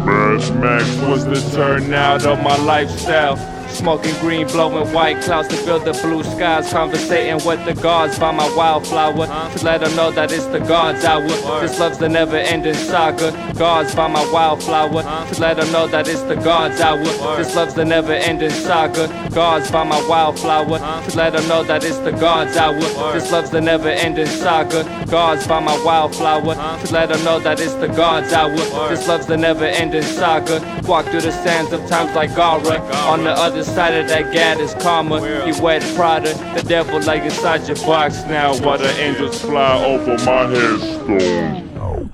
Mad Max was the turnout of my lifestyle. Smoking green, blowing white clouds to build the blue skies. Conversating with the gods by my wildflower to let them know that it's the God's hour. This love's the never-ending saga. Gods by my wildflower to let them know that it's the God's hour. This love's the never-ending saga. Gods by my wildflower to let them know that it's the God's hour. This love's the never-ending saga. Gods by my wildflower to let them know that it's the God's hour. This love's the never-ending saga. Walk through the sands of times like Gara. On the other side of that gad is karma. You wet Prada, the devil lay inside your box now while the angels fly over my headstone.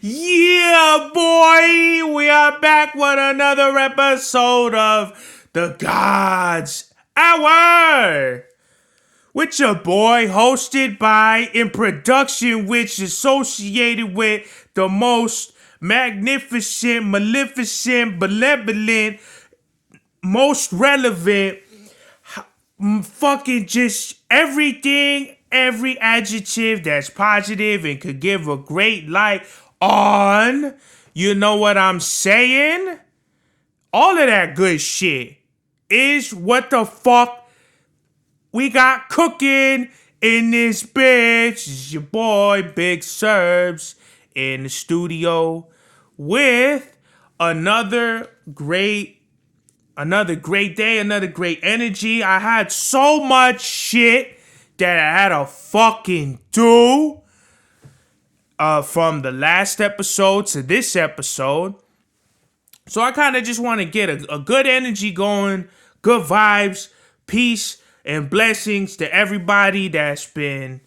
Yeah, boy, we are back with another episode of The God's Hour. With your boy, hosted by, in production, which associated with the most magnificent, maleficent, benevolent, most relevant, fucking just everything, every adjective that's positive and could give a great light on, you know what I'm saying? All of that good shit is what the fuck we got cooking in this bitch. It's your boy, Big SERBS, in the studio with another great day, another great energy. I had so much shit that I had to fucking do from the last episode to this episode. So I kind of just want to get a good energy going, good vibes, peace, and blessings to everybody that's been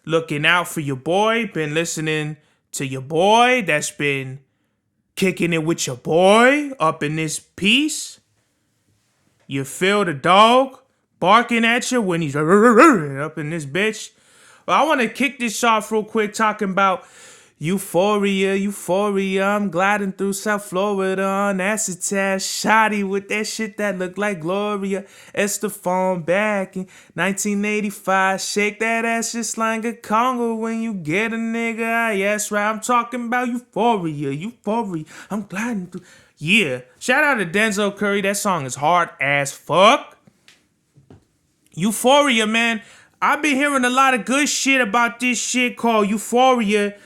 looking out for your boy, been listening to your boy, that's been kicking it with your boy up in this piece. You feel the dog barking at you when he's up in this bitch. Well, I want to kick this off real quick talking about Euphoria. I'm gliding through South Florida on acetash, shoddy with that shit that looked like Gloria Estefan back in 1985. Shake that ass just like a Congo when you get a nigga. Yes, right. I'm talking about Euphoria. I'm gliding through. Yeah. Shout out to Denzel Curry. That song is hard as fuck. Euphoria, man. I've been hearing a lot of good shit about this shit called Euphoria.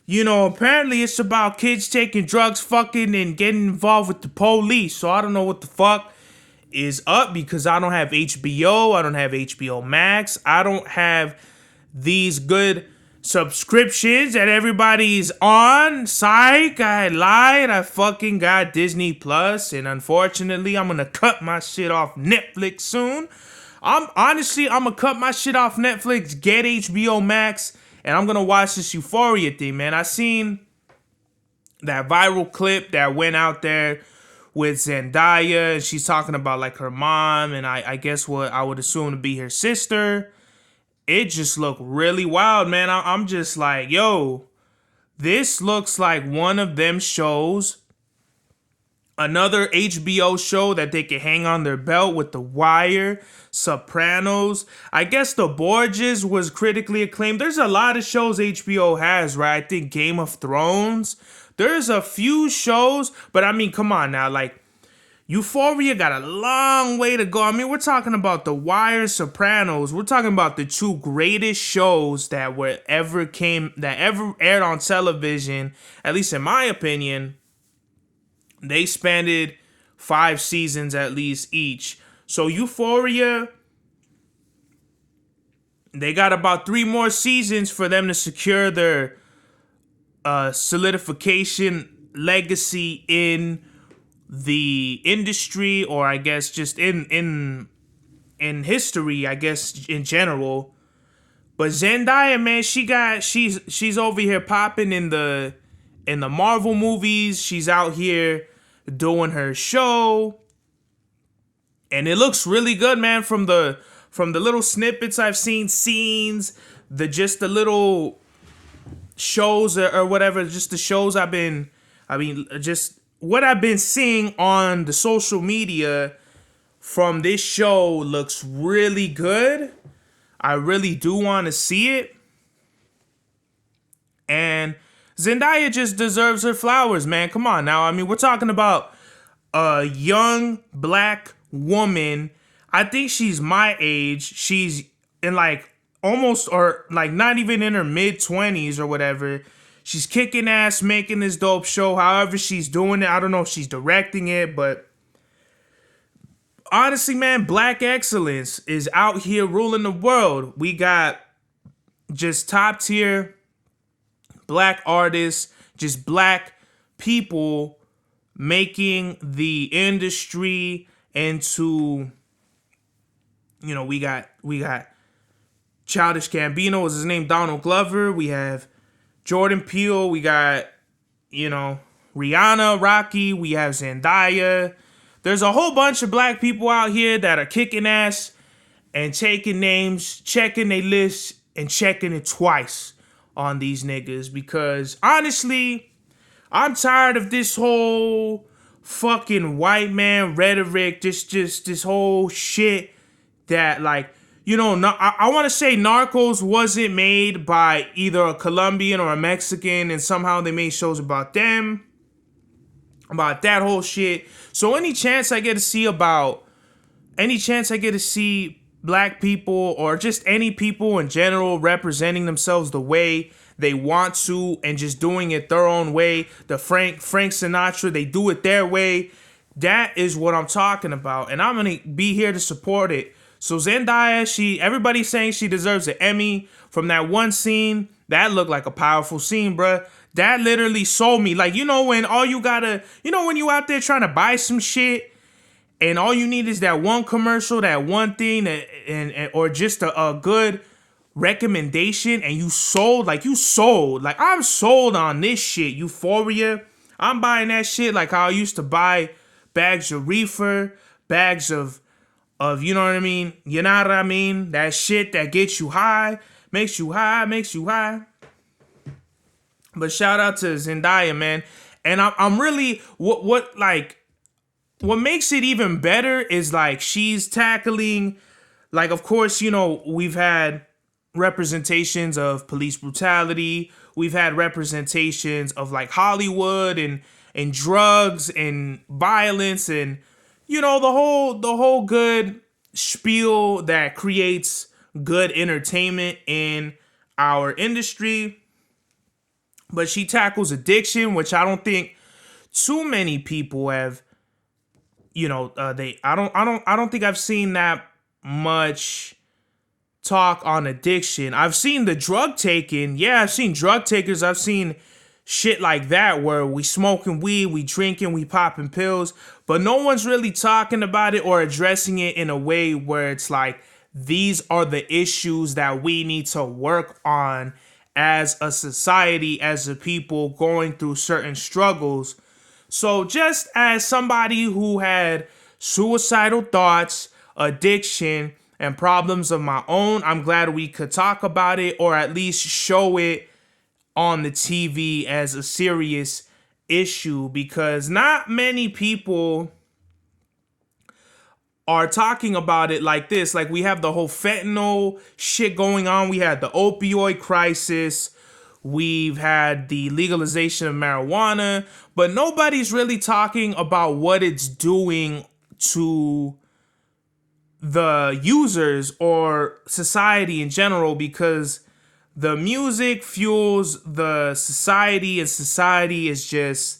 You know, apparently it's about kids taking drugs, fucking, and getting involved with the police. So I don't know what the fuck is up because I don't have HBO. I don't have HBO Max. I don't have these good subscriptions that everybody's on. Psych, I lied. I fucking got Disney Plus, and unfortunately, I'm gonna cut my shit off Netflix soon. I'm gonna cut my shit off Netflix, get HBO Max, and I'm going to watch this Euphoria thing, man. I seen that viral clip that went out there with Zendaya. And she's talking about, like, her mom and I guess what I would assume to be her sister. It just looked really wild, man. I'm just like, yo, this looks like one of them shows. Another HBO show that they can hang on their belt with The Wire, Sopranos. I guess The Borgias was critically acclaimed. There's a lot of shows HBO has, right? I think Game of Thrones. There's a few shows, but I mean, come on now. Like, Euphoria got a long way to go. I mean, we're talking about The Wire, Sopranos. We're talking about the two greatest shows that ever aired on television, at least in my opinion. They spanned 5 seasons at least each. So Euphoria, they got about 3 more seasons for them to secure their solidification legacy in the industry, or I guess just in history, I guess in general. But Zendaya, man, she's over here popping in the Marvel movies. She's out here doing her show, and it looks really good, man. From the little snippets I've seen, scenes, the little shows or whatever, just the shows just what I've been seeing on the social media from this show looks really good. I really do want to see it. And Zendaya just deserves her flowers, man. Come on now. I mean, we're talking about a young black woman. I think she's my age. She's in like almost, or like not even in her mid-20s or whatever. She's kicking ass, making this dope show. However she's doing it, I don't know if she's directing it, but honestly, man, black excellence is out here ruling the world. We got just top tier black artists, just black people making the industry into, you know, we got Childish Gambino, is his name, Donald Glover. We have Jordan Peele. We got, you know, Rihanna, Rocky. We have Zendaya. There's a whole bunch of black people out here that are kicking ass and taking names, checking their list, and checking it twice on these niggas, because honestly, I'm tired of this whole fucking white man rhetoric, just this whole shit that, like, you know, I want to say Narcos wasn't made by either a Colombian or a Mexican, and somehow they made shows about them, about that whole shit. So any chance I get to see black people or just any people in general representing themselves the way they want to and just doing it their own way, the Frank Sinatra, they do it their way. That is what I'm talking about, and I'm gonna be here to support it. So Zendaya, everybody's saying she deserves an Emmy from that one scene. That looked like a powerful scene, bruh. That literally sold me. Like, you know, when when you out there trying to buy some shit and all you need is that one commercial, that one thing, and or just a good recommendation, and you sold. Like, I'm sold on this shit. Euphoria. I'm buying that shit like how I used to buy bags of reefer, bags of you know what I mean? You know what I mean? That shit that gets you high, makes you high. But shout out to Zendaya, man. And I'm really, what makes it even better is, like, she's tackling, like, of course, you know, we've had representations of police brutality. We've had representations of, like, Hollywood and drugs and violence and, you know, the whole good spiel that creates good entertainment in our industry. But she tackles addiction, which I don't think too many people have, you know, I don't think I've seen that much talk on addiction. I've seen the drug taking. Yeah, I've seen drug takers. I've seen shit like that where we smoking weed, we drinking, we popping pills, but no one's really talking about it or addressing it in a way where it's like, these are the issues that we need to work on as a society, as a people going through certain struggles. So just as somebody who had suicidal thoughts, addiction, and problems of my own, I'm glad we could talk about it, or at least show it on the TV as a serious issue, because not many people are talking about it like this. Like, we have the whole fentanyl shit going on. We had the opioid crisis. We've had the legalization of marijuana, but nobody's really talking about what it's doing to the users or society in general, because the music fuels the society, and society is just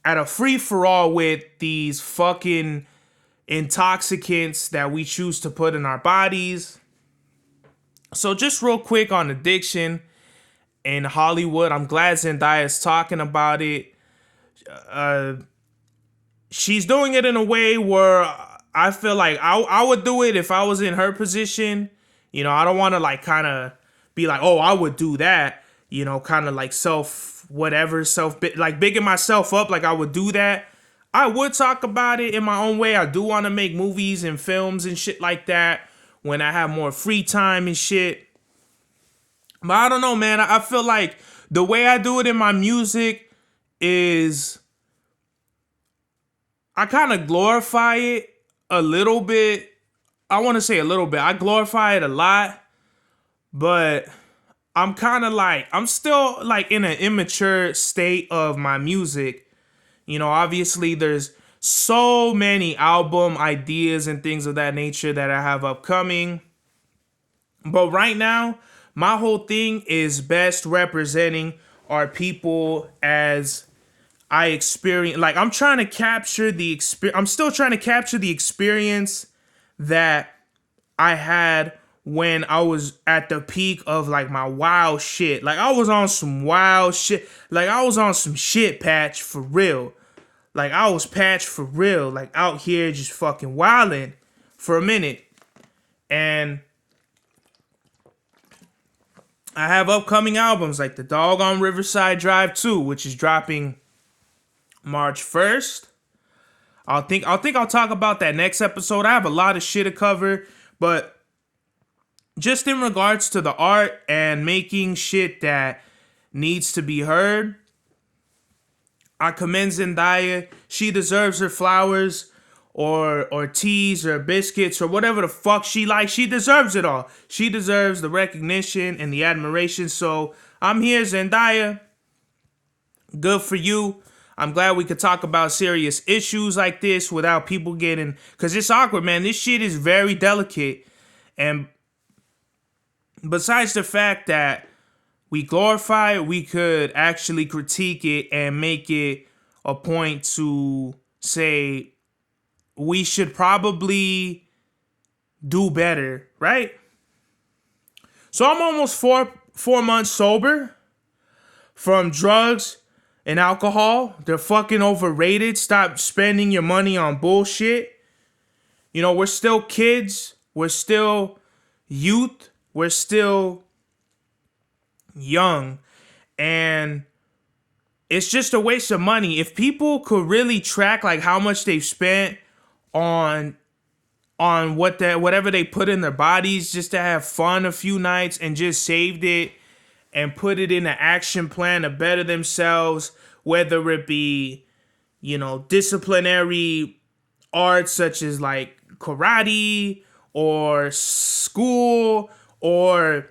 at a free-for-all with these fucking intoxicants that we choose to put in our bodies. So just real quick on addiction in Hollywood, I'm glad Zendaya is talking about it. She's doing it in a way where I feel like I would do it if I was in her position. You know, I don't want to like kind of be like, oh, I would do that. You know, kind of like like bigging myself up like I would do that. I would talk about it in my own way. I do want to make movies and films and shit like that when I have more free time and shit. But I don't know, man. I feel like the way I do it in my music is I kind of glorify it a little bit I want to say a little bit. I glorify it a lot, but I'm kind of like, I'm still like in an immature state of my music. You know, obviously there's so many album ideas and things of that nature that I have upcoming. But right now, my whole thing is best representing our people as I experience. Like, I'm trying to capture the experience. I'm still trying to capture the experience that I had when I was at the peak of like my wild shit. Like, I was on some wild shit. Like, I was on some shit patch for real. Like, I was patched for real. Like, out here just fucking wilding for a minute. And I have upcoming albums like The Dog on Riverside Drive 2, which is dropping March 1st. I'll talk about that next episode. I have a lot of shit to cover, but just in regards to the art and making shit that needs to be heard, I commend Zendaya. She deserves her flowers or teas or biscuits or whatever the fuck she likes. She deserves it all. She deserves the recognition and the admiration. So I'm here, Zendaya. Good for you. I'm glad we could talk about serious issues like this without people getting... Because it's awkward, man. This shit is very delicate. And besides the fact that we glorify it, we could actually critique it and make it a point to say we should probably do better, right? So I'm almost four months sober from drugs and alcohol. They're fucking overrated. Stop spending your money on bullshit. You know, we're still kids. We're still youth. We're still young. And it's just a waste of money. If people could really track like how much they've spent on whatever they put in their bodies just to have fun a few nights and just saved it and put it in an action plan to better themselves, whether it be, you know, disciplinary arts such as like karate or school or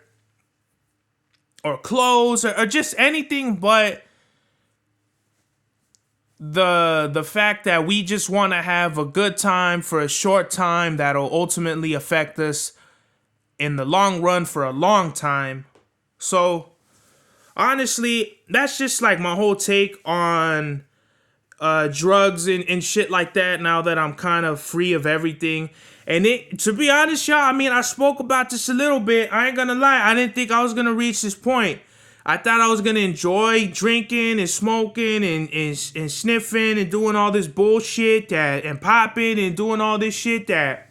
clothes or just anything but the fact that we just want to have a good time for a short time that'll ultimately affect us in the long run for a long time. So honestly, that's just like my whole take on drugs and shit like that now that I'm kind of free of everything. And to be honest, y'all, I mean, I spoke about this a little bit. I ain't gonna lie. I didn't think I was gonna reach this point. I thought I was gonna enjoy drinking and smoking and sniffing and doing all this bullshit and popping and doing all this shit that,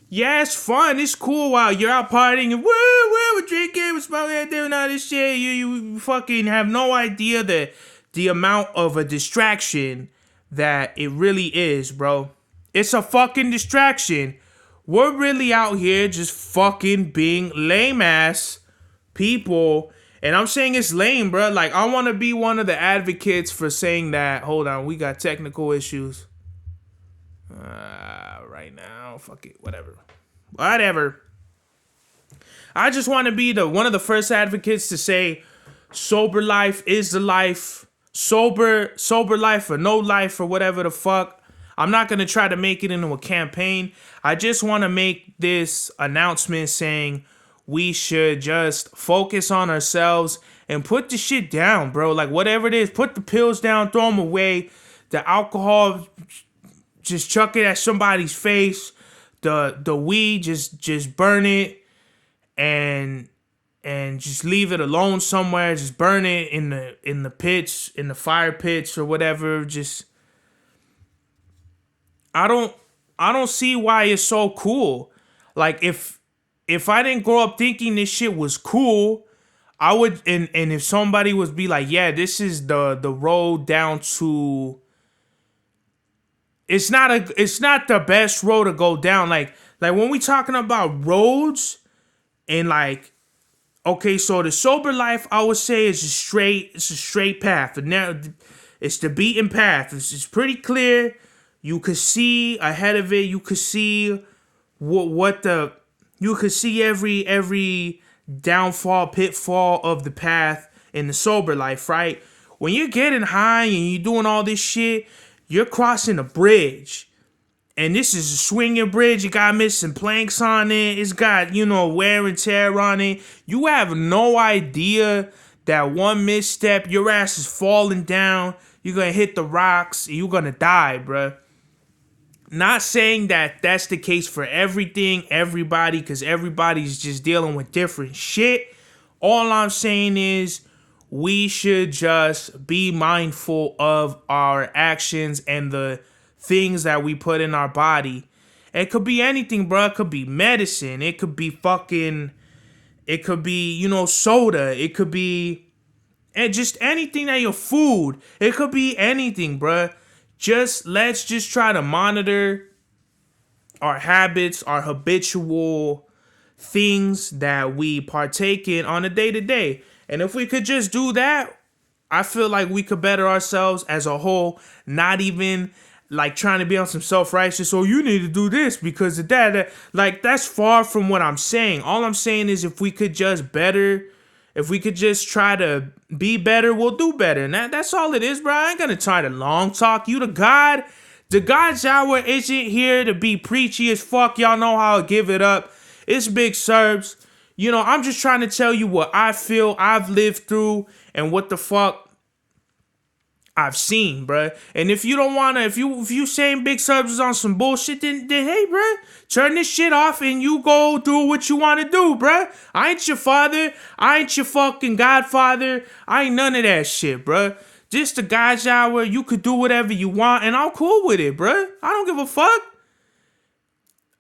yeah, it's fun. It's cool while you're out partying and we're drinking, we're smoking, doing all this shit. You fucking have no idea the amount of a distraction that it really is, bro. It's a fucking distraction. We're really out here just fucking being lame ass people. And I'm saying it's lame, bro. Like, I want to be one of the advocates for saying that. Hold on, we got technical issues. Right now, fuck it, whatever. I just want to be one of the first advocates to say sober life is the life. Sober life or no life or whatever the fuck. I'm not going to try to make it into a campaign. I just want to make this announcement saying we should just focus on ourselves and put the shit down, bro. Like, whatever it is, put the pills down, throw them away. The alcohol, just chuck it at somebody's face. The weed, just burn it and just leave it alone somewhere. Just burn it in the pits, in the fire pits or whatever. Just I don't see why it's so cool. Like, if I didn't grow up thinking this shit was cool, I would, and if somebody was be like, yeah, this is the road down to, it's not the best road to go down. Like when we talking about roads and like, okay, so the sober life, I would say it's a straight path. And now it's the beaten path. It's pretty clear. You could see ahead of it. You could see what the you could see every downfall, pitfall of the path in the sober life, right? When you're getting high and you're doing all this shit, you're crossing a bridge. And this is a swinging bridge. It got missing planks on it. It's got, wear and tear on it. You have no idea that one misstep, your ass is falling down. You're going to hit the rocks and you're going to die, bruh. Not saying that that's the case for everybody, because everybody's just dealing with different shit. All I'm saying is we should just be mindful of our actions and the things that we put in our body. It could be anything, bro. It could be medicine. It could be soda. It could be just anything that your food. It could be anything, bro. Let's just try to monitor our habits, our habitual things that we partake in on a day-to-day. And if we could just do that, I feel like we could better ourselves as a whole, not even like trying to be on some self-righteous, oh, you need to do this because of that. Like, that's far from what I'm saying. All I'm saying is if we could just try to be better, we'll do better. And that's all it is, bro. I ain't gonna try to long talk you to God. The God's hour isn't here to be preachy as fuck. Y'all know how I give it up. It's Big SERBS. I'm just trying to tell you what I feel I've lived through and what the fuck I've seen, bruh. And if you don't wanna, if you saying Big SERBS is on some bullshit, then hey, bruh, turn this shit off and you go do what you wanna do, bruh. I ain't your father. I ain't your fucking godfather. I ain't none of that shit, bruh. Just the God's hour. You could do whatever you want, and I'm cool with it, bruh. I don't give a fuck.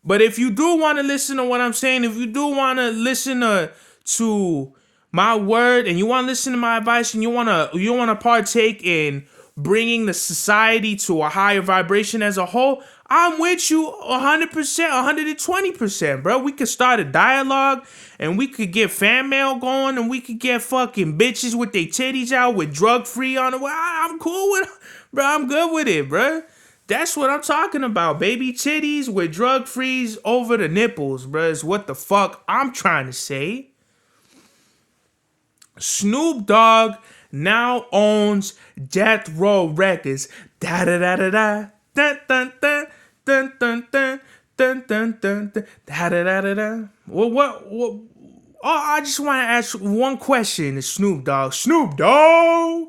But if you do want to listen to what I'm saying, if you do want to listen to my word and you want to listen to my advice and you want to partake in bringing the society to a higher vibration as a whole, I'm with you 100%, 120%, bro. We could start a dialogue and we could get fan mail going and we could get fucking bitches with their titties out with drug free on it. I'm cool with it, bro. I'm good with it, bro. That's what I'm talking about. Baby titties with drug frees over the nipples, bro, is what the fuck I'm trying to say. Snoop Dogg now owns Death Row Records. Da da da da da. Dun dun dun dun dun dun dun dun dun dun. Da da da da da. Well, what? Oh, I just want to ask one question to Snoop Dogg. Snoop Dogg,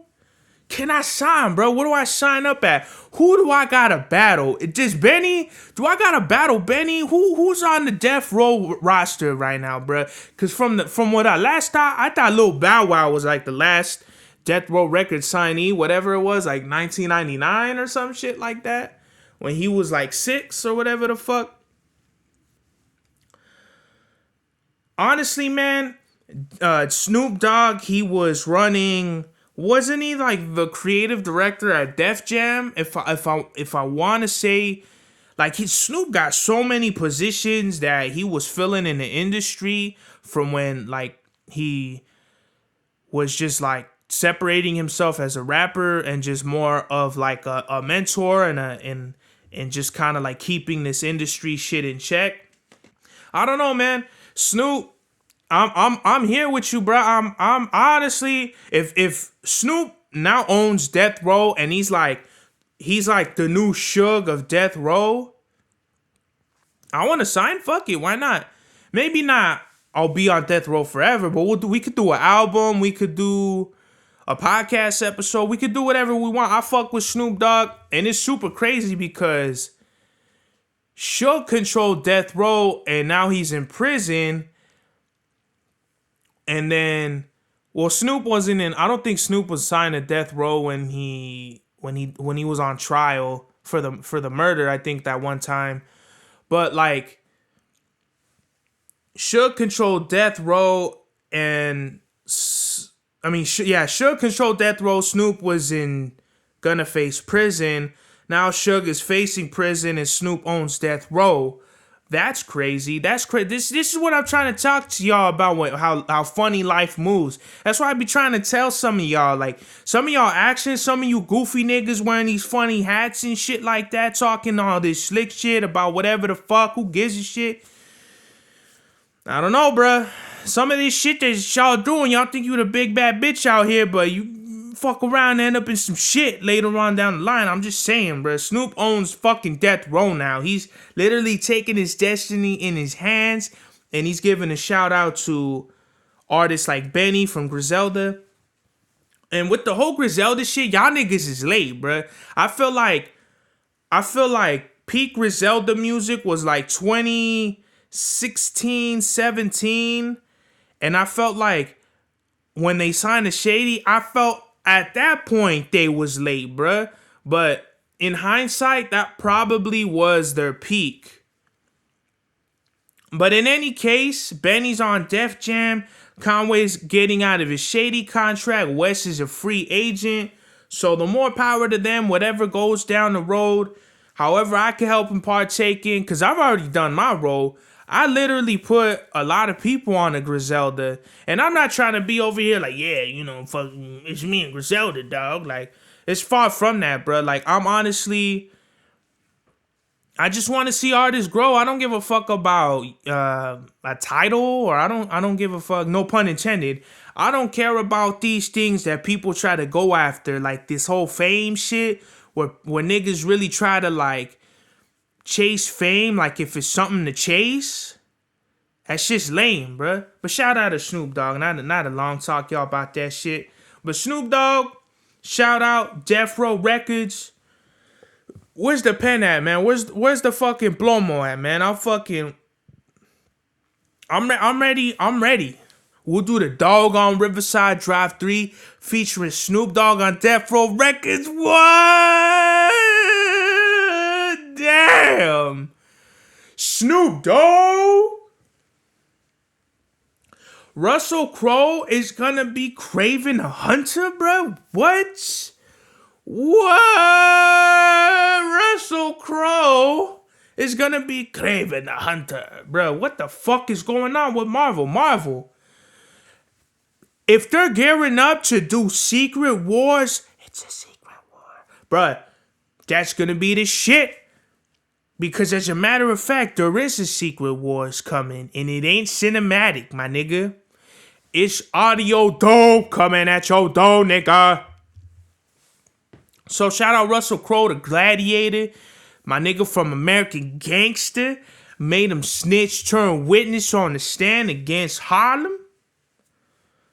can I sign, bro? What do I sign up at? Who do I gotta battle? Just Benny? Do I gotta battle Benny? Who's on the Death Row roster right now, bro? Because from what I thought Lil Bow Wow was like the last Death Row Records signee, whatever it was, like 1999 or some shit like that, when he was like 6 or whatever the fuck. Honestly, man, Snoop Dogg, he was running. Wasn't he like the creative director at Def Jam? If I want to say, like, Snoop got so many positions that he was filling in the industry from when like he was just like separating himself as a rapper and just more of like a mentor and just kind of like keeping this industry shit in check. I don't know, man. Snoop, I'm here with you, bro. I'm honestly, if Snoop now owns Death Row and he's like the new Suge of Death Row, I want to sign. Fuck it, why not? Maybe not. I'll be on Death Row forever, but we could do an album. We could do a podcast episode. We could do whatever we want. I fuck with Snoop Dogg, and it's super crazy because Suge controlled Death Row, and now he's in prison. And then, well, Snoop wasn't in. I don't think Snoop was signed to Death Row when he was on trial for the murder. I think that one time, but like, Suge controlled Death Row, and Suge controlled Death Row. Snoop was gonna face prison. Now Suge is facing prison, and Snoop owns Death Row. That's crazy. That's crazy. This is what I'm trying to talk to y'all about. How funny life moves. That's why I be trying to tell some of y'all. Like, some of y'all action, some of you goofy niggas wearing these funny hats and shit like that, talking all this slick shit about whatever the fuck. Who gives a shit? I don't know, bruh. Some of this shit that y'all doing, y'all think you the big bad bitch out here, but you fuck around and end up in some shit later on down the line. I'm just saying, bruh. Snoop owns fucking death row now. He's literally taking his destiny in his hands, and he's giving a shout out to artists like Benny from Griselda. And with the whole Griselda shit, y'all niggas is late, bruh. I feel like peak Griselda music was like 2016, 17. And I felt like when they signed to Shady, I felt at that point they was late, bruh. But in hindsight, that probably was their peak. But in any case, Benny's on Def Jam. Conway's getting out of his Shady contract. Wes is a free agent. So the more power to them, whatever goes down the road. However I can help and partake in, because I've already done my role. I literally put a lot of people on a Griselda. And I'm not trying to be over here like, yeah, you know, fucking, it's me and Griselda, dog. Like, it's far from that, bro. Like, I'm honestly, I just want to see artists grow. I don't give a fuck about a title, or I don't give a fuck, no pun intended. I don't care about these things that people try to go after, like this whole fame shit, where niggas really try to, like, chase fame like if it's something to chase. That's just lame, bruh. But shout out to Snoop Dogg. Not a long talk, y'all, about that shit. But Snoop Dogg, shout out, Death Row Records. Where's the pen at, man? Where's the fucking Blomo at, man? I'm ready. We'll do the Dog on Riverside Drive 3 featuring Snoop Dogg on Death Row Records. What? Damn. Snoop Dogg. Russel Crowe is gonna be Kraven the Hunter, bro. What? Russell Crowe is gonna be Kraven the Hunter, bro. What the fuck is going on with Marvel? If they're gearing up to do Secret Wars, it's a Secret War, bro. That's gonna be the shit. Because as a matter of fact, there is a Secret Wars coming, and it ain't cinematic, my nigga. It's audio dope coming at your door, nigga. So shout out Russell Crowe, the Gladiator, my nigga from American Gangster, made him snitch, turn witness on the stand against Harlem.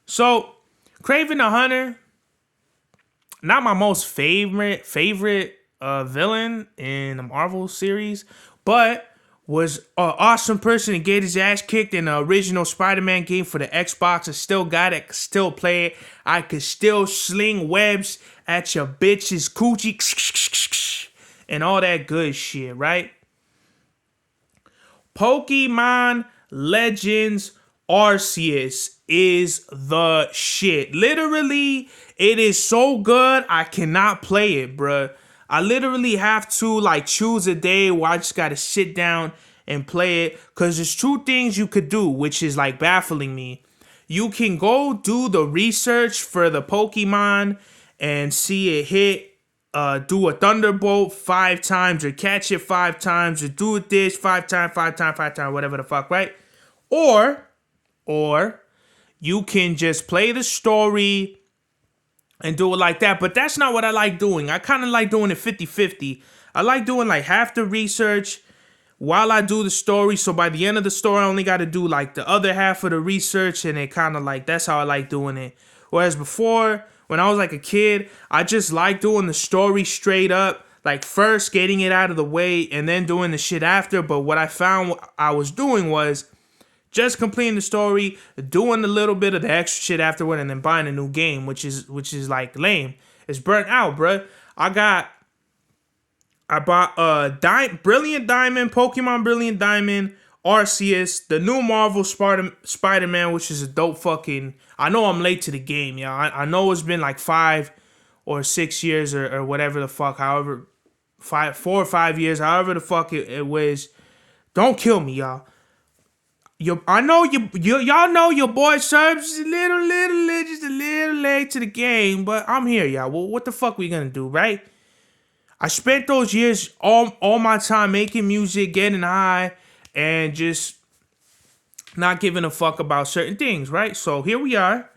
So Kraven the Hunter, not my most favorite villain in the Marvel series, but was an awesome person and get his ass kicked in the original Spider-Man game for the Xbox. I still got it, still play it. I could still sling webs at your bitch's coochie and all that good shit, right? Pokemon Legends Arceus is the shit. Literally, it is so good, I cannot play it, bruh. I literally have to, like, choose a day where I just gotta sit down and play it. Because there's two things you could do, which is, like, baffling me. You can go do the research for the Pokemon and see it hit, do a Thunderbolt 5 times, or catch it 5 times, or do it this 5 times, whatever the fuck, right? Or you can just play the story and do it like that. But that's not what I like doing. I kind of like doing it 50-50. I like doing like half the research while I do the story. So by the end of the story, I only got to do like the other half of the research. And it kind of like, that's how I like doing it. Whereas before, when I was like a kid, I just like doing the story straight up. Like first getting it out of the way and then doing the shit after. But what I found I was doing was just completing the story, doing a little bit of the extra shit afterward, and then buying a new game, which is like lame. It's burnt out, bruh. I bought Brilliant Diamond, Pokemon Brilliant Diamond, Arceus, the new Marvel Spider-Man, which is a dope fucking. I know I'm late to the game, y'all. I know it's been like 5 or 6 years or whatever the fuck, 4 or 5 years, however the fuck it was Don't kill me, y'all. I know y'all know your boy SERBS is just a little late to the game, but I'm here, y'all. Well, what the fuck we gonna do, right? I spent those years all my time making music, getting high, and just not giving a fuck about certain things, right? So here we are.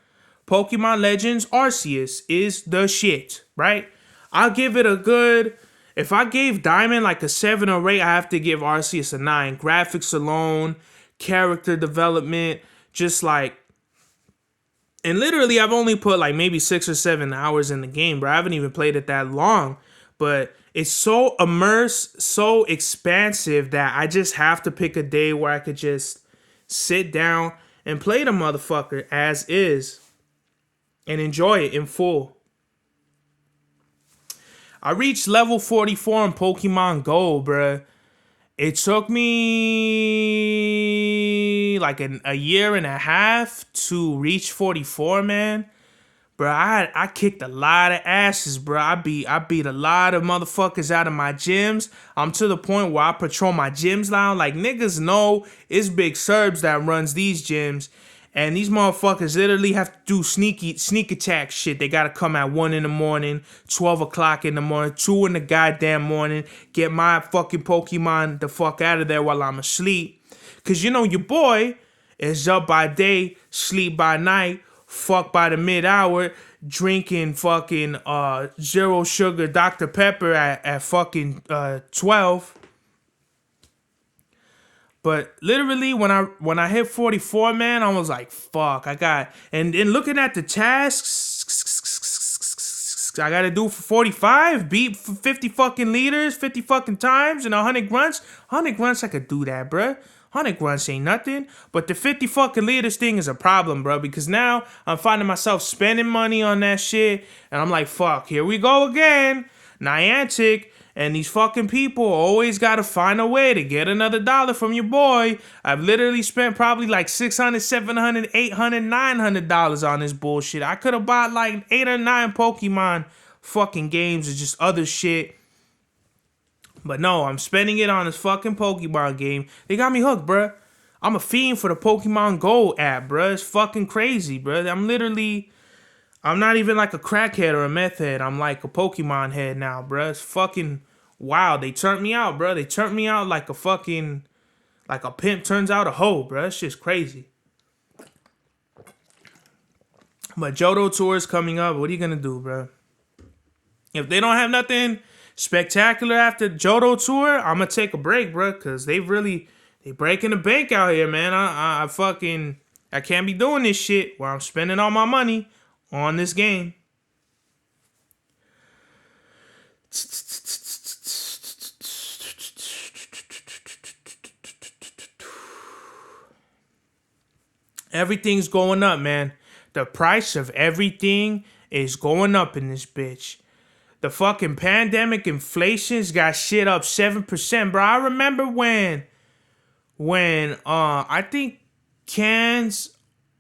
Pokemon Legends Arceus is the shit, right? I'll give it a good... If I gave Diamond like a 7 or 8, I have to give Arceus a 9. Graphics alone, character development, just like... And literally, I've only put like maybe 6 or 7 hours in the game, bro. I haven't even played it that long. But it's so immersed, so expansive that I just have to pick a day where I could just sit down and play the motherfucker as is and enjoy it in full. I reached level 44 in Pokemon Go, bruh. It took me like a year and a half to reach 44, man. Bruh, I kicked a lot of asses, bruh. I beat a lot of motherfuckers out of my gyms. I'm to the point where I patrol my gyms now. Like, niggas know it's Big SERBS that runs these gyms. And these motherfuckers literally have to do sneak attack shit. They gotta come at 1 in the morning, 12 o'clock in the morning, 2 in the goddamn morning, get my fucking Pokemon the fuck out of there while I'm asleep. Cause you know your boy is up by day, sleep by night, fuck by the mid-hour, drinking fucking zero sugar Dr. Pepper at fucking 12. But literally, when I hit 44, man, I was like, fuck, and looking at the tasks, I gotta do for 45, beat 50 fucking liters, 50 fucking times, and 100 grunts. 100 grunts, I could do that, bruh. 100 grunts ain't nothing. But the 50 fucking liters thing is a problem, bro, because now I'm finding myself spending money on that shit, and I'm like, fuck, here we go again. Niantic. And these fucking people always gotta find a way to get another dollar from your boy. I've literally spent probably like $600, $700, $800, $900 on this bullshit. I could have bought like 8 or 9 Pokemon fucking games or just other shit. But no, I'm spending it on this fucking Pokemon game. They got me hooked, bruh. I'm a fiend for the Pokemon Go app, bruh. It's fucking crazy, bruh. I'm not even like a crackhead or a meth head. I'm like a Pokemon head now, bruh. It's fucking wild. They turned me out, bruh. They turned me out like a pimp turns out a hoe, bruh. It's just crazy. But Johto Tour is coming up. What are you gonna do, bruh? If they don't have nothing spectacular after Johto Tour, I'm gonna take a break, bruh. Because they breaking the bank out here, man. I can't be doing this shit where I'm spending all my money on this game. Everything's going up, man. The price of everything is going up in this bitch. The fucking pandemic inflation's got shit up 7%, bro. I remember when I think cans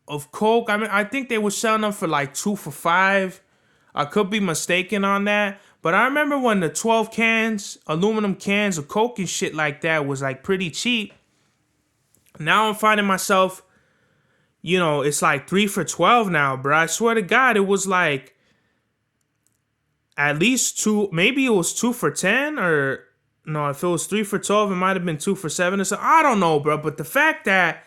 of Coke, I think they were selling them for like 2 for $5. I could be mistaken on that. But I remember when the 12 cans, aluminum cans of Coke and shit like that was like pretty cheap. Now I'm finding myself, it's like 3 for $12 now, bro. I swear to God, it was like at least 2, maybe it was 2 for $10 or no, if it was 3 for $12, it might have been 2 for $7 or something. I don't know, bro. But the fact that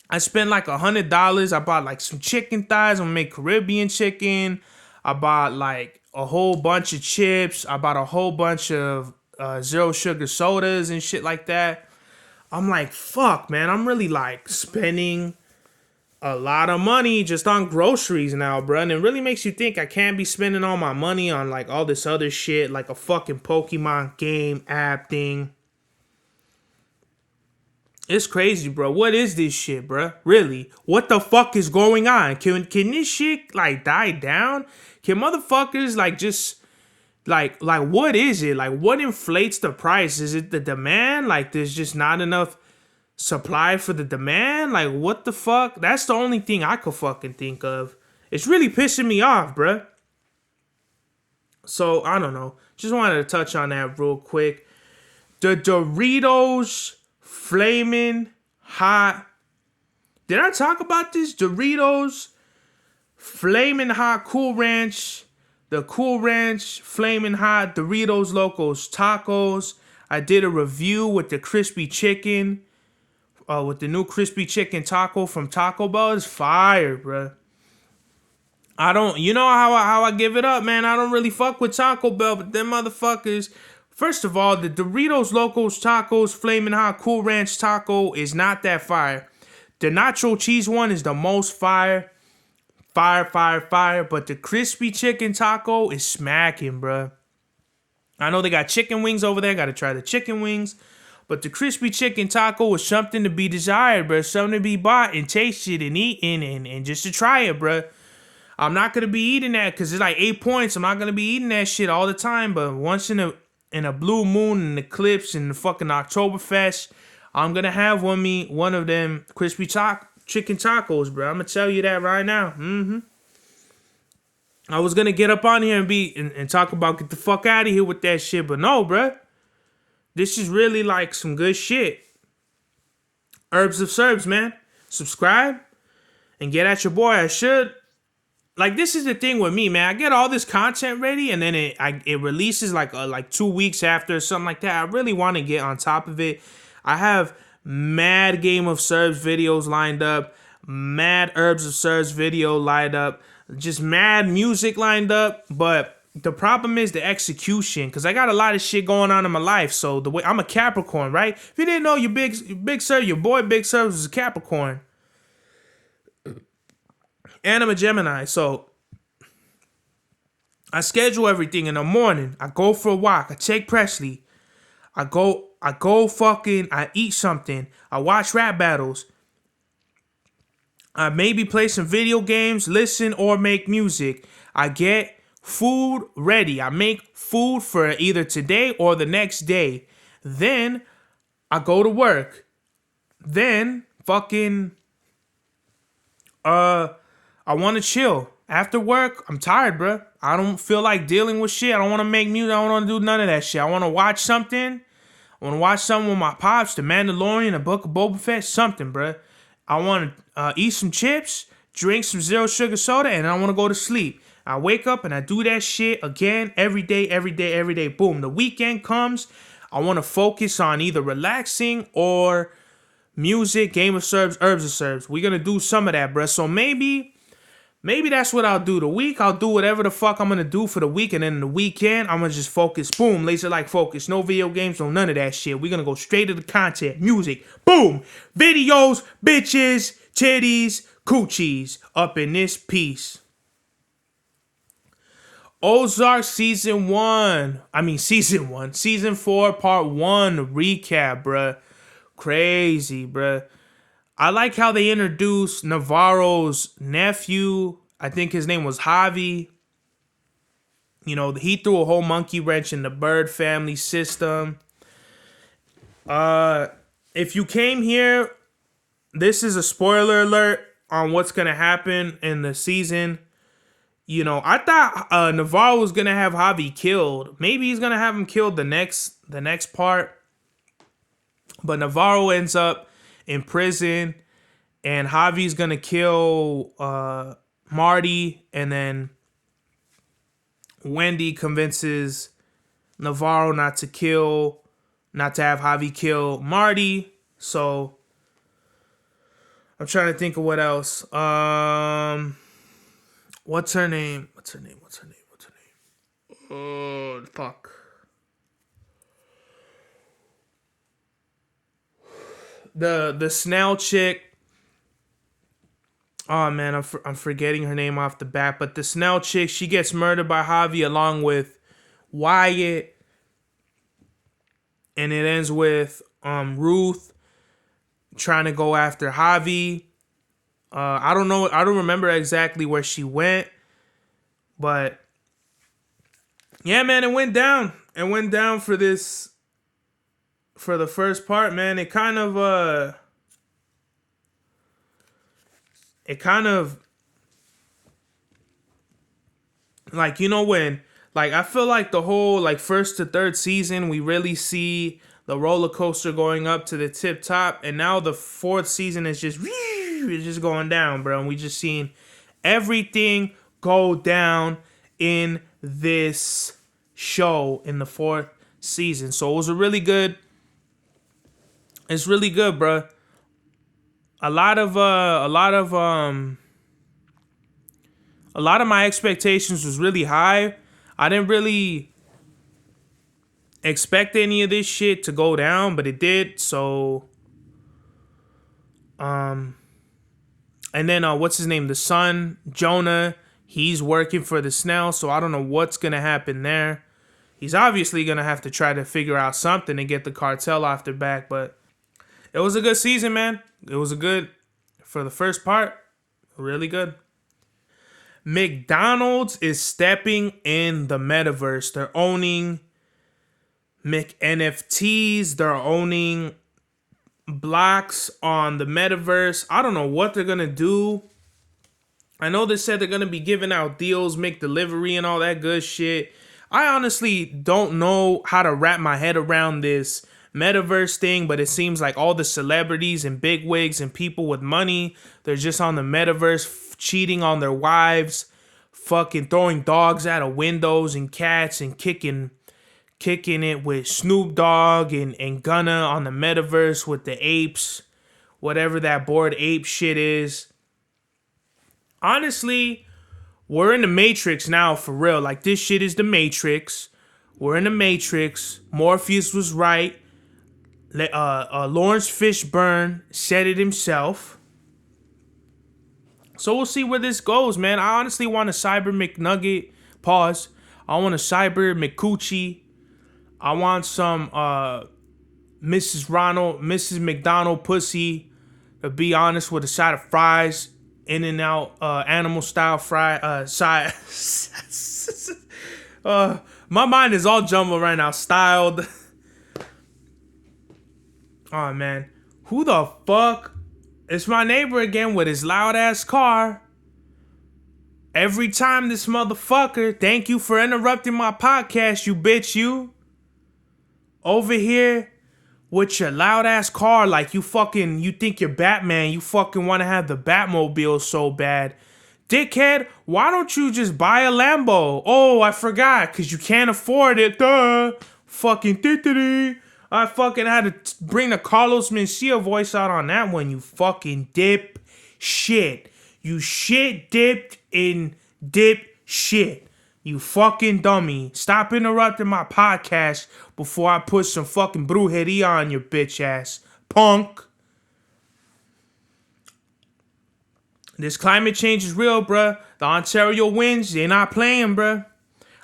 I spent like $100. I bought like some chicken thighs. I'm gonna make Caribbean chicken. I bought like a whole bunch of chips. I bought a whole bunch of zero sugar sodas and shit like that. I'm like, fuck, man. I'm really like spending a lot of money just on groceries now, bro. And it really makes you think I can't be spending all my money on like all this other shit, like a fucking Pokemon game app thing. It's crazy, bro. What is this shit, bro? Really? What the fuck is going on? Can this shit like die down? Can motherfuckers like just like what is it? Like what inflates the price? Is it the demand? Like there's just not enough supply for the demand? Like what the fuck? That's the only thing I could fucking think of. It's really pissing me off, bro. So I don't know. Just wanted to touch on that real quick. The Doritos Flamin' Hot. Did I talk about this? Doritos Flamin' Hot Cool Ranch. The Cool Ranch Flamin' Hot Doritos Locos Tacos. I did a review with the crispy chicken. With the new crispy chicken taco from Taco Bell. It's fire, bruh. You know how I give it up, man. I don't really fuck with Taco Bell, but them motherfuckers. First of all, the Doritos Locos Tacos Flamin' Hot Cool Ranch Taco is not that fire. The nacho cheese one is the most fire. Fire. But the crispy chicken taco is smacking, bruh. I know they got chicken wings over there. Gotta try the chicken wings. But the crispy chicken taco is something to be desired, bruh. Something to be bought and tasted and eaten and just to try it, bruh. I'm not gonna be eating that because it's like 8 points. I'm not gonna be eating that shit all the time. But once in a blue moon and eclipse and the fucking Oktoberfest, I'm gonna have one of them crispy chicken tacos, bro. I'm gonna tell you that right now. I was gonna get up on here and talk about get the fuck out of here with that shit, but no, bro. This is really like some good shit. Herbs of Serbs, man. Subscribe and get at your boy. I should. Like, this is the thing with me, man. I get all this content ready, and then it releases like 2 weeks after or something like that. I really want to get on top of it. I have mad Game of Serbs videos lined up, mad Herbs of Serbs video lined up, just mad music lined up. But the problem is the execution, because I got a lot of shit going on in my life. So the way I'm a Capricorn, right? If you didn't know, your big Serb, your boy Big Serbs is a Capricorn. And I'm a Gemini, so I schedule everything in the morning. I go for a walk. I take Presley. I eat something. I watch rap battles. I maybe play some video games, listen, or make music. I get food ready. I make food for either today or the next day. Then I go to work. Then I want to chill. After work, I'm tired, bro. I don't feel like dealing with shit. I don't want to make music. I don't want to do none of that shit. I want to watch something. I want to watch something with my pops, The Mandalorian, The Book of Boba Fett, something, bro. I want to eat some chips, drink some zero sugar soda, and I want to go to sleep. I wake up and I do that shit again every day. Boom. The weekend comes. I want to focus on either relaxing or music, Game of Serbs, Herbs of Serbs. We're going to do some of that, bro. So maybe that's what I'll do. The week, I'll do whatever the fuck I'm going to do for the week. And then the weekend, I'm going to just focus. Boom. Laser-like focus. No video games, no none of that shit. We're going to go straight to the content. Music. Boom. Videos, bitches, titties, coochies. Up in this piece. Ozark Season 4, Part 1 recap, bruh. Crazy, bruh. I like how they introduced Navarro's nephew. I think his name was Javi. You know, he threw a whole monkey wrench in the Bird family system. If you came here, this is a spoiler alert on what's going to happen in the season. You know, I thought Navarro was going to have Javi killed. Maybe he's going to have him killed the next part. But Navarro ends up in prison, and Javi's gonna kill Marty, and then Wendy convinces Navarro not to have Javi kill Marty. So I'm trying to think of what else. What's her name? Oh, fuck. The snail chick. Oh man, I'm forgetting her name off the bat. But the snail chick, she gets murdered by Javi along with Wyatt, and it ends with Ruth trying to go after Javi. I don't know. I don't remember exactly where she went, but yeah, man, it went down. It went down for this. For the first part, man, it kind of like, you know, when, like, I feel like the whole, like, first to third season, we really see the roller coaster going up to the tip top, and now the fourth season is just it's just going down, bro. And we just seen everything go down in this show in the fourth season. So it was a really good. It's really good, bro. A lot of my expectations was really high. I didn't really expect any of this shit to go down, but it did. So, and then what's his name? The son, Jonah. He's working for the Snell, so I don't know what's gonna happen there. He's obviously gonna have to try to figure out something to get the cartel off their back. But it was a good season, man. It was a good for the first part. Really good. McDonald's is stepping in the metaverse. They're owning McNFTs. They're owning blocks on the metaverse. I don't know what they're going to do. I know they said they're going to be giving out deals, make delivery and all that good shit. I honestly don't know how to wrap my head around this metaverse thing, but it seems like all the celebrities and bigwigs and people with money, they're just on the metaverse cheating on their wives, fucking throwing dogs out of windows and cats and kicking it with Snoop Dogg and Gunna on the metaverse with the apes, whatever that Bored Ape shit is. Honestly, we're in the Matrix now for real. Like, this shit is the Matrix. We're in the Matrix. Morpheus was right. Lawrence Fishburne said it himself. So we'll see where this goes, man. I honestly want a Cyber McNugget. Pause. I want a Cyber McCoochie. I want some Mrs. McDonald pussy. To be honest, with a side of fries, in and out, animal style fry. My mind is all jumbled right now. Styled. Oh man, who the fuck? It's my neighbor again with his loud ass car. Every time this motherfucker, thank you for interrupting my podcast, you bitch, you. Over here with your loud ass car like you think you're Batman. You fucking want to have the Batmobile so bad. Dickhead, why don't you just buy a Lambo? Oh, I forgot, because you can't afford it. Duh. Fucking tittity. I fucking had to bring the Carlos Mencia voice out on that one, you fucking dip shit. You shit dipped in dip shit. You fucking dummy. Stop interrupting my podcast before I put some fucking brujeria on your bitch ass. Punk. This climate change is real, bruh. The Ontario winds, they're not playing, bruh.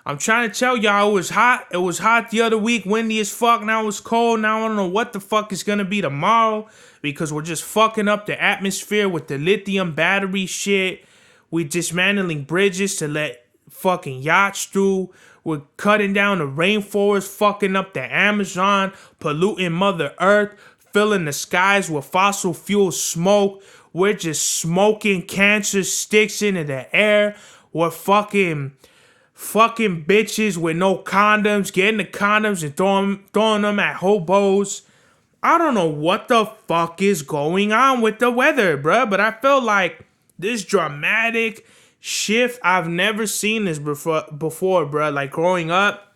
I'm trying to tell y'all it was hot. It was hot the other week, windy as fuck. Now it's cold. Now I don't know what the fuck is gonna be tomorrow because we're just fucking up the atmosphere with the lithium battery shit. We're dismantling bridges to let fucking yachts through. We're cutting down the rainforest, fucking up the Amazon, polluting Mother Earth, filling the skies with fossil fuel smoke. We're just smoking cancer sticks into the air. We're fucking bitches with no condoms, getting the condoms and throwing them at hobos. I don't know what the fuck is going on with the weather, bruh, but I feel like this dramatic shift, I've never seen this before, bruh. Like, growing up,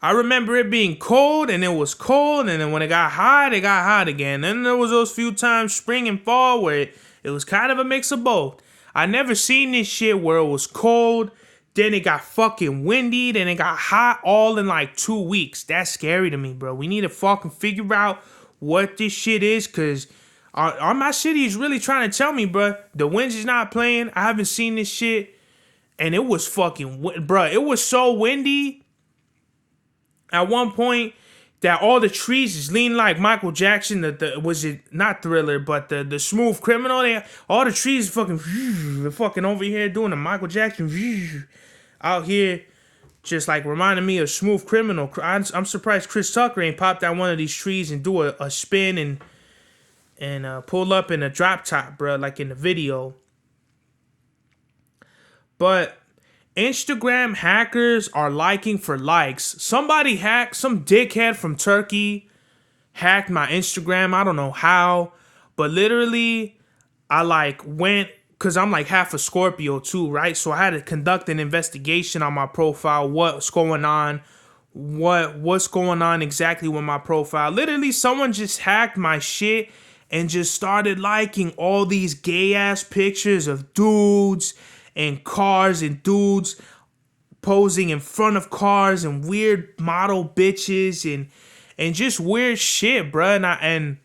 I remember it being cold, and it was cold, and then when it got hot again. Then there was those few times, spring and fall, where it was kind of a mix of both. I never seen this shit where it was cold, then it got fucking windy, then it got hot all in like 2 weeks. That's scary to me, bro. We need to fucking figure out what this shit is, because my city is really trying to tell me, bro, the winds is not playing. I haven't seen this shit, and it was fucking, bro, it was so windy at one point that all the trees is leaning like Michael Jackson. Was it not Thriller, but the Smooth Criminal? All the trees fucking over here doing the Michael Jackson out here, just like reminding me of Smooth Criminal. I'm surprised Chris Tucker ain't popped out one of these trees and do a spin and pull up in a drop top, bro, like in the video. But Instagram hackers are liking for likes. Some dickhead from Turkey hacked my Instagram. I don't know how, but literally I went, cause I'm half a Scorpio too, right? So I had to conduct an investigation on my profile. What's going on? What's going on exactly with my profile? Literally someone just hacked my shit and just started liking all these gay ass pictures of dudes and cars and dudes posing in front of cars and weird model bitches and just weird shit, bruh. And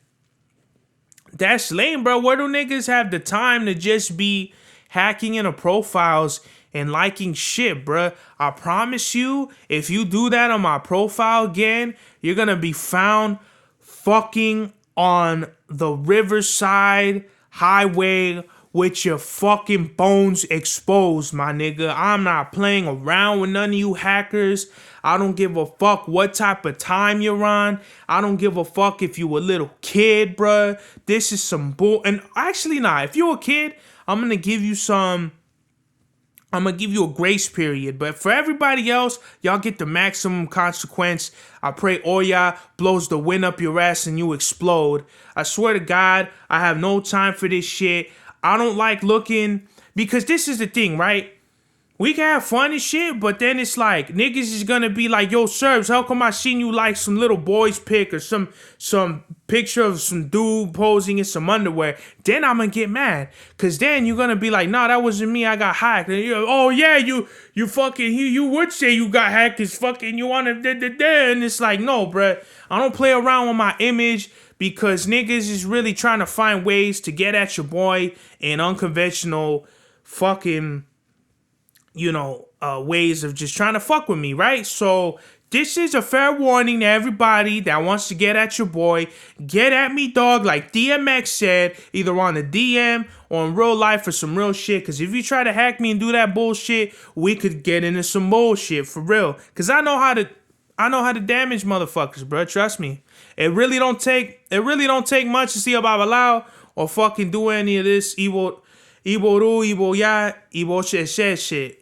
that's lame, bro. Where do niggas have the time to just be hacking into profiles and liking shit, bruh? I promise you, if you do that on my profile again, you're gonna be found fucking on the Riverside Highway with your fucking bones exposed, my nigga. I'm not playing around with none of you hackers. I don't give a fuck what type of time you're on. I don't give a fuck if you a little kid, bruh. This is some bull. And actually, nah, if you're a kid, I'm gonna give you a grace period. But for everybody else, y'all get the maximum consequence. I pray Oya blows the wind up your ass and you explode. I swear to God, I have no time for this shit. I don't like looking, because this is the thing, right? We can have fun and shit, but then it's like, niggas is gonna be like, yo, Serbs, how come I seen you like some little boy's pic or some picture of some dude posing in some underwear? Then I'm gonna get mad, cause then you're gonna be like, nah, that wasn't me, I got hacked. And you're, oh yeah, you fucking, you would say you got hacked, cause fucking you wanna and it's like, no, bruh, I don't play around with my image, because niggas is really trying to find ways to get at your boy in unconventional fucking, ways of just trying to fuck with me, right? So this is a fair warning to everybody that wants to get at your boy. Get at me, dog, like DMX said, either on the DM or in real life for some real shit. Because if you try to hack me and do that bullshit, we could get into some bullshit for real. Because I know how to damage motherfuckers, bro. Trust me. It really don't take much to see a babalao or fucking do any of this evil shit.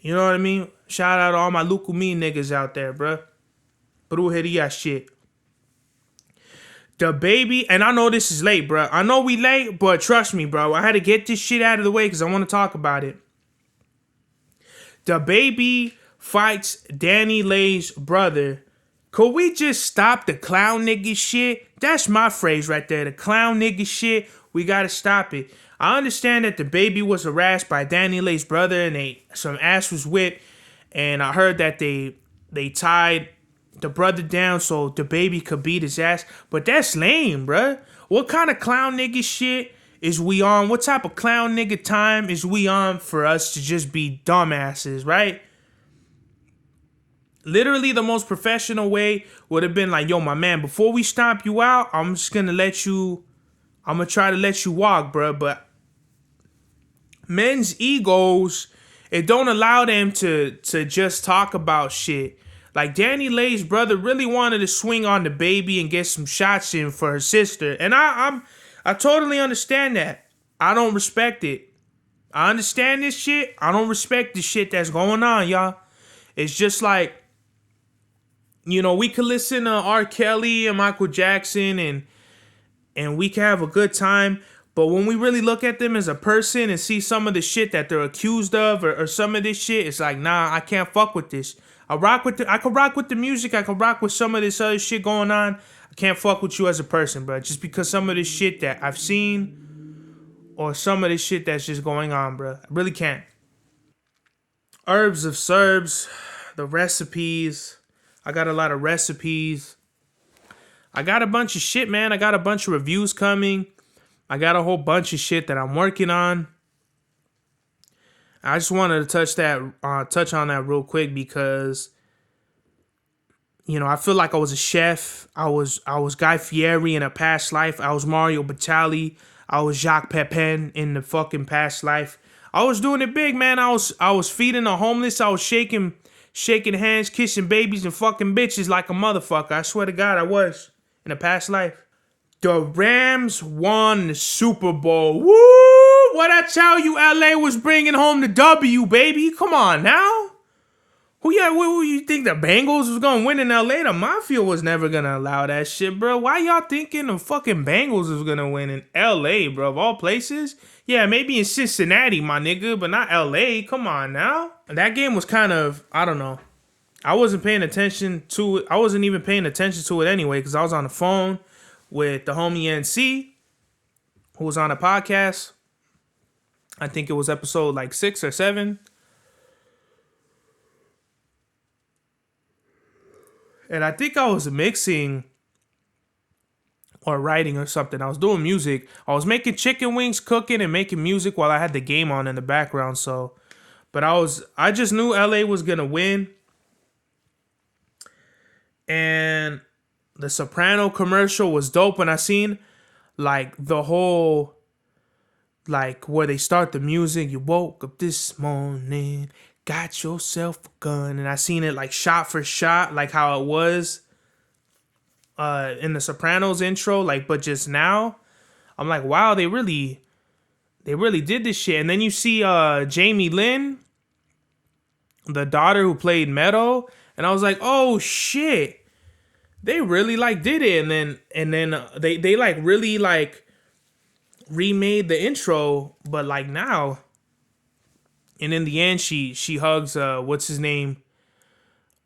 You know what I mean? Shout out to all my Lukumi niggas out there, bruh. Brujeria shit. The baby, and I know this is late, bruh. I know we late, but trust me, bro. I had to get this shit out of the way because I want to talk about it. The baby fights Danny Lay's brother. Could we just stop the clown nigga shit? That's my phrase right there. The clown nigga shit. We gotta stop it. I understand that the baby was harassed by Danny Lay's brother and some ass was whipped. And I heard that they tied the brother down so the baby could beat his ass. But that's lame, bruh. What kind of clown nigga shit is we on? What type of clown nigga time is we on for us to just be dumbasses, right? Literally, the most professional way would have been like, yo, my man, before we stomp you out, I'm gonna try to let you walk, bro. But men's egos, it don't allow them to just talk about shit. Like, Danny Lay's brother really wanted to swing on the baby and get some shots in for her sister. And I totally understand that. I don't respect it. I understand this shit. I don't respect the shit that's going on, y'all. It's just like, we could listen to R. Kelly and Michael Jackson and we can have a good time. But when we really look at them as a person and see some of the shit that they're accused of or some of this shit, it's like, nah, I can't fuck with this. I could rock with the music. I could rock with some of this other shit going on. I can't fuck with you as a person, bro. Just because some of this shit that I've seen or some of this shit that's just going on, bro. I really can't. Herbs of SERBS, the recipes. I got a lot of recipes. I got a bunch of shit, man. I got a bunch of reviews coming. I got a whole bunch of shit that I'm working on. I just wanted to touch on that real quick because, I feel like I was a chef. I was Guy Fieri in a past life. I was Mario Batali. I was Jacques Pepin in the fucking past life. I was doing it big, man. I was feeding the homeless. I was shaking hands, kissing babies, and fucking bitches like a motherfucker. I swear to God, I was in a past life. The Rams won the Super Bowl. Woo! What I tell you, LA was bringing home the W, baby. Come on now. Who you think the Bengals was gonna win in LA? The Mafia was never gonna allow that shit, bro. Why y'all thinking the fucking Bengals was gonna win in LA, bro? Of all places? Yeah, maybe in Cincinnati, my nigga, but not LA. Come on now. That game was kind of, I don't know. I wasn't paying attention to it. I wasn't even paying attention to it anyway, because I was on the phone with the homie NC, who was on a podcast. I think it was episode like 6 or 7. And I think I was mixing or writing or something. I was doing music. I was making chicken wings, cooking, and making music while I had the game on in the background. So, but I just knew LA was gonna win. And the Soprano commercial was dope. When I seen like the whole, like where they start the music, you woke up this morning, got yourself a gun, and I seen it like shot for shot, like how it was in the Sopranos intro, like, but just now, I'm like, wow, they really did this shit. And then you see Jamie Lynn, the daughter who played Meadow, and I was like, oh shit, they really like did it. And then they like really like remade the intro, but like now. And in the end, she hugs what's his name,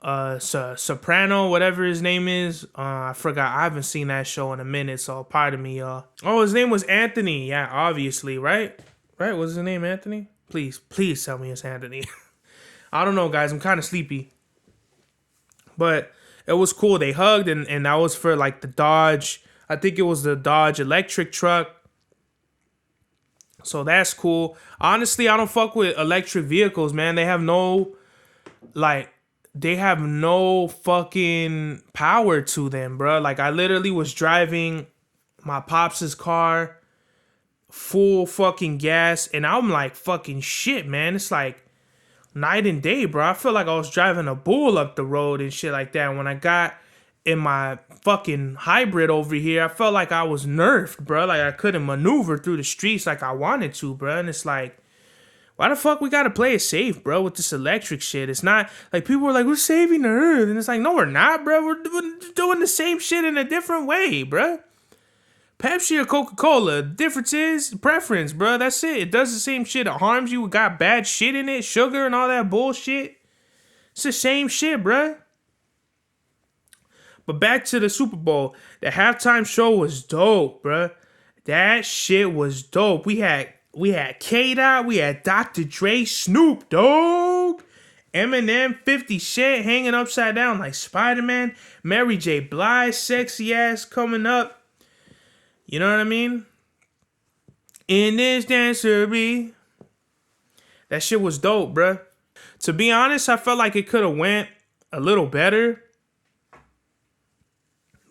Soprano, whatever his name is. I forgot. I haven't seen that show in a minute, so pardon me, y'all. Oh, his name was Anthony. Yeah, obviously, right? Right? Was his name Anthony? Please tell me it's Anthony. I don't know, guys. I'm kind of sleepy, but it was cool. They hugged, and that was for like the Dodge. I think it was the Dodge electric truck. So that's cool. Honestly, I don't fuck with electric vehicles, man. They have no fucking power to them, bro. Like, I literally was driving my pops' car, full fucking gas, and I'm like, fucking shit, man. It's like night and day, bro. I feel like I was driving a bull up the road and shit like that. When I got in my fucking hybrid over here, I felt like I was nerfed, bro. Like, I couldn't maneuver through the streets like I wanted to, bro. And it's like, why the fuck we gotta play it safe, bro, with this electric shit? It's not like people are like, we're saving the earth, and it's like, no, we're not, bro. We're doing the same shit in a different way, bro. Pepsi or Coca-Cola, the difference is preference, bro. That's it. It does the same shit. It harms you. It got bad shit in it, sugar and all that bullshit. It's the same shit, bro. But back to the Super Bowl. The halftime show was dope, bruh. That shit was dope. We had K-Dot, we had Dr. Dre, Snoop Dogg, Eminem, 50 Cent hanging upside down like Spider-Man, Mary J. Blige, sexy ass coming up. You know what I mean? In this dancery. That shit was dope, bruh. To be honest, I felt like it could have went a little better.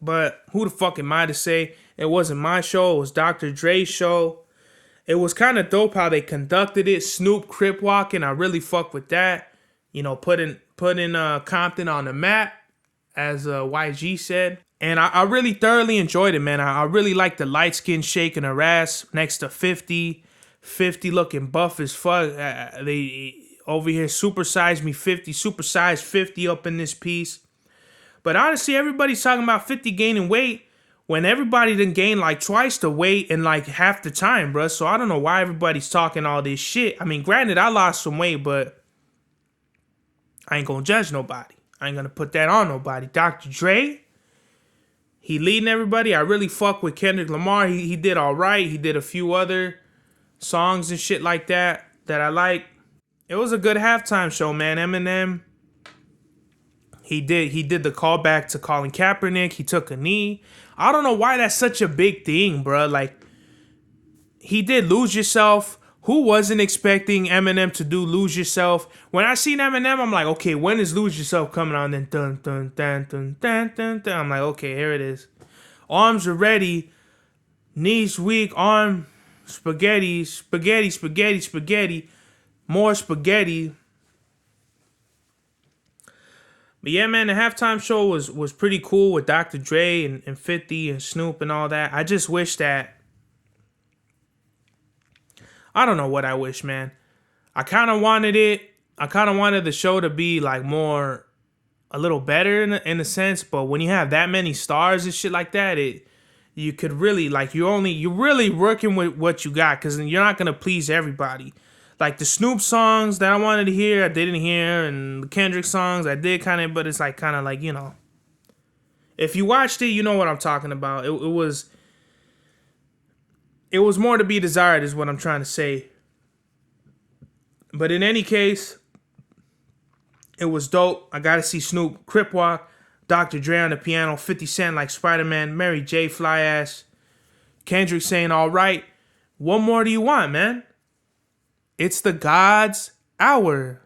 But who the fuck am I to say? It wasn't my show. It was Dr. Dre's show. It was kind of dope how they conducted it. Snoop crip walking. I really fuck with that. You know, putting Compton on the map, as YG said. And I really thoroughly enjoyed it, man. I really like the light skin shaking her ass next to 50. 50 looking buff as fuck. They over here supersized me 50. Supersized 50 up in this piece. But honestly, everybody's talking about 50 gaining weight when everybody done gained like twice the weight in like half the time, bro. So I don't know why everybody's talking all this shit. I mean, granted, I lost some weight, but I ain't gonna judge nobody. I ain't gonna put that on nobody. Dr. Dre, he leading everybody. I really fuck with Kendrick Lamar. He did all right. He did a few other songs and shit like that I like. It was a good halftime show, man. Eminem, He did the callback to Colin Kaepernick. He took a knee. I don't know why that's such a big thing, bro. Like, he did Lose Yourself. Who wasn't expecting Eminem to do Lose Yourself? When I seen Eminem, I'm like, okay, when is Lose Yourself coming on? Then dun dun dun dun dun dun dun. I'm like, okay, here it is. Arms are ready. Knees weak. Arm spaghetti, spaghetti, spaghetti, spaghetti. More spaghetti. But yeah, man, the halftime show was pretty cool with Dr. Dre and 50 and Snoop and all that. I just wish that... I don't know what I wish, man. I kind of wanted it I kind of wanted the show to be like more, a little better in a sense. But when you have that many stars and shit like that, you could really like you're really working with what you got, because you're not gonna please everybody. Like the Snoop songs that I wanted to hear, I didn't hear, and the Kendrick songs I did kind of, but it's like kind of like, you know, if you watched it, you know what I'm talking about. It was more to be desired, is what I'm trying to say. But in any case, it was dope. I got to see Snoop Crip Walk, Dr. Dre on the piano, 50 Cent like Spider-Man, Mary J. Fly Ass, Kendrick saying, all right, what more do you want, man? It's the God's hour.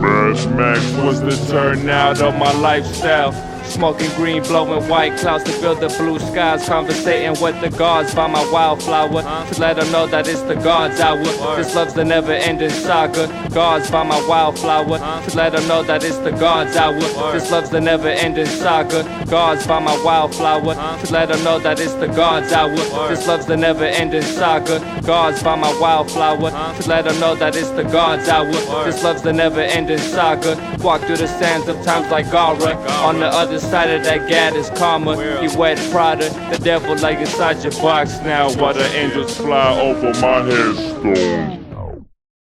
Mad Max was the turnout of my lifestyle. Smoking green, blowing white clouds to build the blue skies. Conversating with the gods by my wildflower to let them know that it's the God's hour. This love's the never-ending saga. Gods by my wildflower to let them know that it's the God's hour. This love's the never-ending saga. Gods by my wildflower to let them know that it's the God's hour. This love's the never-ending saga. Gods by my wildflower to let them know that it's the God's hour. This love's the never-ending saga. Walk through the sands of times like Gara. On the other side of that gad is karma. You wet Prada, the devil like inside your box now, while the angels fly over my headstone.